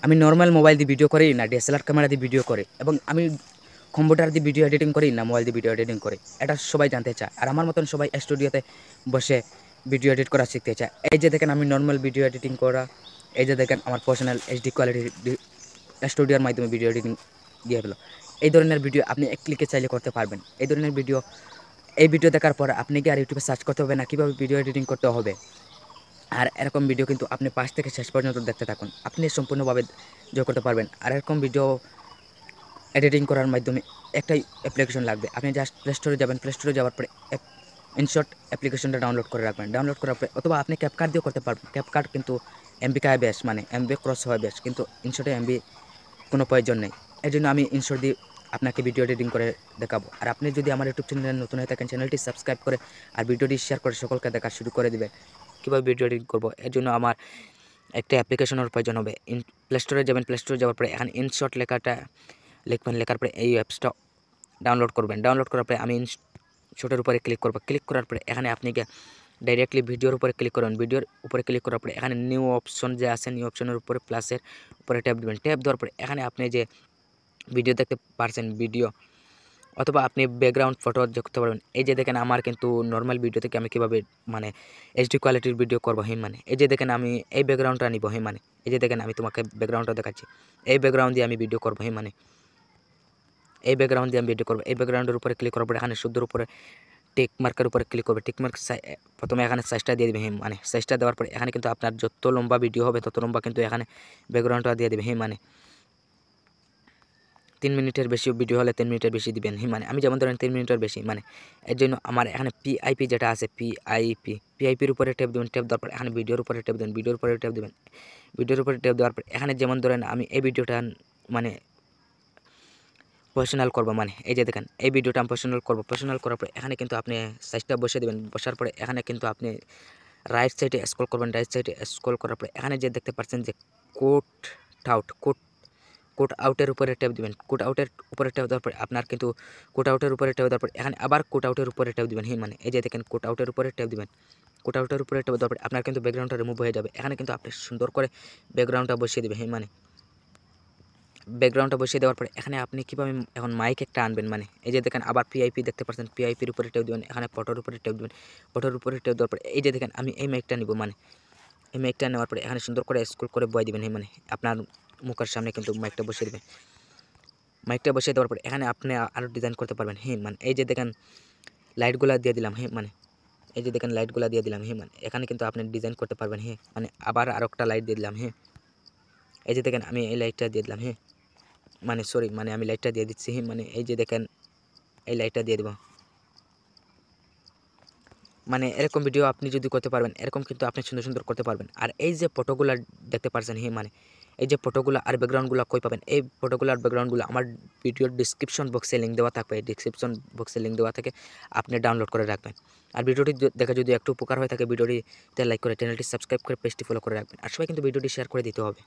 আমি normal mobile দিয়ে video করি না ডিএসএলআর ক্যামেরা দিয়ে ভিডিও করি, এবং আমি কম্পিউটার দিয়ে ভিডিও এডিটিং করি না মোবাইল দিয়ে ভিডিও এডিটিং করি, এটা সবাই জানতে চায়। আর আমার মতন সবাই স্টুডিওতে বসে ভিডিও এডিট করা শিখতে চায়। এই যে দেখেন আমি নর্মাল ভিডিও এডিটিং করা, এই যে দেখেন আমার প্রফেশনাল এইচডি কোয়ালিটির স্টুডিওর মাধ্যমে ভিডিও এডিটিং দিয়ে ফেলো। এই ধরনের ভিডিও আপনি এক ক্লিকে চাইলে করতে পারবেন। এই ধরনের ভিডিও, এই ভিডিও দেখার পর আপনি কি আর ইউটিউবে সার্চ করতে হবে না কীভাবে ভিডিও এডিটিং করতে হবে। আর এরকম ভিডিও কিন্তু আপনি পাশ থেকে শেষ পর্যন্ত দেখতে থাকুন, আপনি সম্পূর্ণভাবে জয় করতে পারবেন। আর এরকম ভিডিও এডিটিং করার মাধ্যমে একটাই অ্যাপ্লিকেশন লাগবে। আপনি জাস্ট প্লে স্টোরে যাবেন, প্লে স্টোরে যাওয়ার পরে ইনশর্ট অ্যাপ্লিকেশনটা ডাউনলোড করে রাখবেন। ডাউনলোড করার পরে অথবা আপনি ক্যাপকাট দিয়েও করতে পারবেন। ক্যাপকাট কিন্তু এমবি খায় বেশ, মানে এমবি ক্রস হয় বেশ, কিন্তু ইনশর্টে এমবি কোনো প্রয়োজন নেই। এই জন্য আমি ইনশর্ট দিয়ে আপনাকে ভিডিও এডিটিং করে দেখাবো। আর আপনি যদি আমার ইউটিউব চ্যানেলে নতুন হয়ে থাকেন, চ্যানেলটি সাবস্ক্রাইব করে আর ভিডিওটি শেয়ার করে সকলকে দেখা শুরু করে দেবে কীভাবে ভিডিও এডিটিং করবো। এর জন্য আমার একটা অ্যাপ্লিকেশনের প্রয়োজন হবে। প্লে স্টোরে যাবেন, প্লে স্টোরে যাওয়ার পরে এখানে ইনশর্ট লেখাটা লিখবেন, লেখার পরে এই অ্যাপসটা ডাউনলোড করবেন। ডাউনলোড করার পরে আমি ইনশর্টের উপরে ক্লিক করবো। ক্লিক করার পরে এখানে আপনি ডাইরেক্টলি ভিডিওর উপরে ক্লিক করবেন। ভিডিওর উপরে ক্লিক করার পরে এখানে নিউ অপশন যে আছে, নিউ অপশনের উপরে প্লাসের উপরে ট্যাপ দেবেন। ট্যাপ দেওয়ার পরে এখানে আপনি যে ভিডিও দেখতে পারছেন ভিডিও, অথবা আপনি ব্যাকগ্রাউন্ড ফটো দেখতে পারবেন। এই যে দেখেন আমার কিন্তু নর্মাল ভিডিও থেকে আমি কীভাবে মানে এইচডি কোয়ালিটির ভিডিও করবো। মানে এই যে দেখেন আমি এই ব্যাকগ্রাউন্ডটা নিব। মানে এই যে দেখেন আমি তোমাকে ব্যাকগ্রাউন্ডটা দেখাচ্ছি, এই ব্যাকগ্রাউন্ড দিয়ে আমি ভিডিও করবো। মানে এই ব্যাকগ্রাউন্ড দিয়ে আমি ভিডিও করবো। এই ব্যাকগ্রাউন্ডের উপরে ক্লিক করার পরে এখানে শুদ্ধর উপরে টিক মার্কের উপরে ক্লিক করবে। টিক মার্ক প্রথমে এখানে সাইজটা দিয়ে দেবে। মানে সাইজটা দেওয়ার পরে এখানে কিন্তু আপনার যত লম্বা ভিডিও হবে তত লম্বা কিন্তু এখানে ব্যাকগ্রাউন্ডটা দিয়ে দেবে। মানে 3 মিনিটের বেশি ভিডিও হলে 3 মিনিটের বেশি দিবেন। মানে আমি যেমন ধরেন 3 মিনিটের বেশি, মানে এর জন্য আমার এখানে পিআইপি যেটা আছে, পিআইপির উপরে ট্যাপ দেবেন। ট্যাপ দেওয়ার পর এখানে ভিডিওর উপরে ট্যাপ দেবেন। ভিডিওর উপরে ট্যাপ দেবেন। ভিডিওর উপরে ট্যাপ দেওয়ার পর এখানে যেমন ধরেন আমি এই ভিডিওটা মানে প্রফেশনাল করবো। মানে এই যে দেখেন এই ভিডিওটা আমি প্রফেশনাল করবো। প্রফেশনাল করার পরে এখানে কিন্তু আপনি সাইজটা বসিয়ে দেবেন। বসার পরে এখানে কিন্তু আপনি রাইট সাইডে স্ক্রল করবেন। রাইট সাইডে স্ক্রল করার পরে এখানে যে দেখতে পাচ্ছেন যে কোট আউটের উপরে ট্যাপ দিবেন। কোট আউটের উপরে ট্যাপ দেওয়ার পরে আপনার কিন্তু কোট আউটের উপরে ট্যাপ দেওয়ার পরে এখানে আবার কোট আউটের উপরে ট্যাপ দিবেন। মানে এই যে দেখেন কোট আউটের উপরে ট্যাপ দিবেন। কোট আউটের উপরে ট্যাপ দেওয়ার পরে আপনার কিন্তু ব্যাকগ্রাউন্ডটা রিমুভ হয়ে যাবে। এখানে কিন্তু আপনি সুন্দর করে ব্যাকগ্রাউন্ডটা বসিয়ে দেবেন। মানে ব্যাকগ্রাউন্ডটা বসিয়ে দেওয়ার পরে এখানে আপনি কীভাবে এখন মাইক একটা আনবেন। মানে এই যে দেখেন আবার পিআইপি দেখতে পাচ্ছেন, পিআইপির উপরে ট্যাপ দেবেন। এখানে ফটোর উপরে ট্যাপ দেবেন। ফটোর উপরে ট্যাপ দেওয়ার পরে এই যে দেখেন আমি এই মাইকটা নিব। মানে এই মাইকটা নেওয়ার পরে এখানে সুন্দর করে স্ক্রল করে বয়ে দেবেন। মানে আপনার মুখের সামনে কিন্তু মাইকটা বসিয়ে দেবেন। মাইকটা বসিয়ে দেওয়ার পরে এখানে আপনি আরও ডিজাইন করতে পারবেন। মানে এই যে দেখেন লাইটগুলা দিয়ে দিলাম। মানে এই যে দেখেন লাইটগুলা দিয়ে দিলাম। মানে এখানে কিন্তু আপনি ডিজাইন করতে পারবেন। মানে আবার আরও একটা লাইট দিয়ে দিলাম। এই যে দেখেন আমি এই লাইটটা দিয়ে দিলাম। মানে সরি, মানে আমি লাইটটা দিয়ে দিচ্ছি। মানে এই যে দেখেন এই লাইটটা দিয়ে দেব। মানে এরকম ভিডিও আপনি যদি করতে পারবেন, এরকম কিন্তু আপনি সুন্দর সুন্দর করতে পারবেন। আর এই যে ফটোগুলো দেখতে পাচ্ছেন, মানে এই যে ফটোগুলো আর ব্যাকগ্রাউন্ডগুলো কই পাবেন, এই ফটোগুলো আর ব্যাকগ্রাউন্ডগুলো আমার ভিডিওর ডিসক্রিপশন বক্সে লিঙ্ক দেওয়া থাকবে। এই ডিসক্রিপশন বক্সে লিঙ্ক দেওয়া থেকে আপনি ডাউনলোড করে রাখবেন। আর ভিডিওটি দেখে যদি একটু উপকার হয়ে থাকে ভিডিওটিতে লাইক করে চ্যানেলটি সাবস্ক্রাইব করে পেজটি ফলো করে রাখবেন। আর সবাই কিন্তু ভিডিওটি শেয়ার করে দিতে হবে।